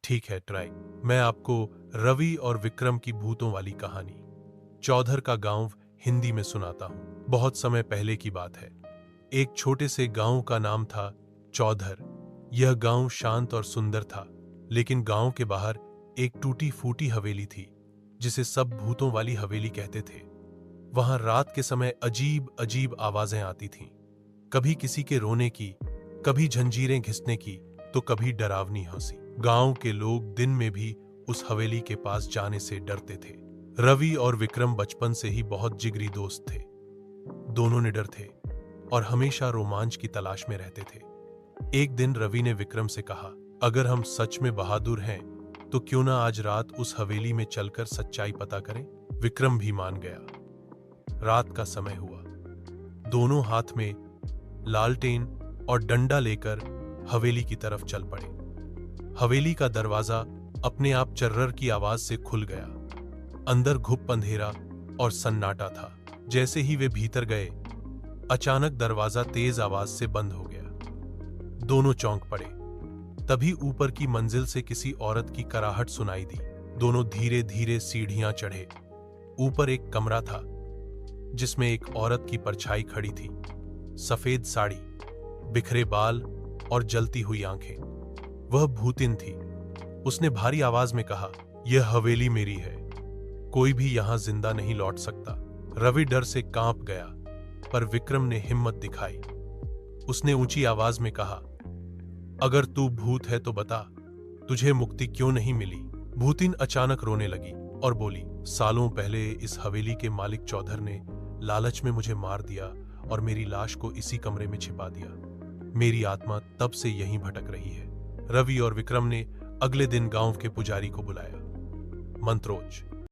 ठीक है, ट्राई। मैं आपको रवि और विक्रम की भूतों वाली कहानी चौधर का गांव हिंदी में सुनाता हूं। बहुत समय पहले की बात है। एक छोटे से गांव का नाम था चौधर। यह गांव शांत और सुंदर था, लेकिन गांव के बाहर एक टूटी फूटी हवेली थी, जिसे सब भूतों वाली हवेली कहते थे। वहां रात के समय अजीब अजीब आवाजें आती थीं। कभी किसी के रोने की, कभी जंजीरें घिसने की, तो कभी डरावनी हंसी। गांव के लोग दिन में भी उस हवेली के पास जाने से डरते थे। रवि और विक्रम बचपन से ही बहुत जिगरी दोस्त थे। दोनों निडर थे और हमेशा रोमांच की तलाश में रहते थे। एक दिन रवि ने विक्रम से कहा, अगर हम सच में बहादुर हैं तो क्यों ना आज रात उस हवेली में चलकर सच्चाई पता करें। विक्रम भी मान गया। रात का समय हुआ। दोनों हाथ में लालटेन और डंडा लेकर हवेली की तरफ चल पड़े। हवेली का दरवाजा अपने आप चर्रर की आवाज से खुल गया। अंदर घुप अंधेरा और सन्नाटा था। जैसे ही वे भीतर गए, अचानक दरवाजा तेज आवाज से बंद हो गया। दोनों चौंक पड़े। तभी ऊपर की मंजिल से किसी औरत की कराहट सुनाई दी। दोनों धीरे धीरे सीढ़ियां चढ़े। ऊपर एक कमरा था, जिसमें एक औरत की परछाई खड़ी थी। सफेद साड़ी, बिखरे बाल और जलती हुई आंखें। वह भूतिन थी। उसने भारी आवाज में कहा, यह हवेली मेरी है, कोई भी यहां जिंदा नहीं लौट सकता। रवि डर से कांप गया, पर विक्रम ने हिम्मत दिखाई। उसने ऊंची आवाज में कहा, अगर तू भूत है तो बता, तुझे मुक्ति क्यों नहीं मिली। भूतिन अचानक रोने लगी और बोली, सालों पहले इस हवेली के मालिक चौधर ने लालच में मुझे मार दिया और मेरी लाश को इसी कमरे में छिपा दिया। मेरी आत्मा तब से यहीं भटक रही है। रवि और विक्रम ने अगले दिन गांव के पुजारी को बुलाया। मंत्रोच्च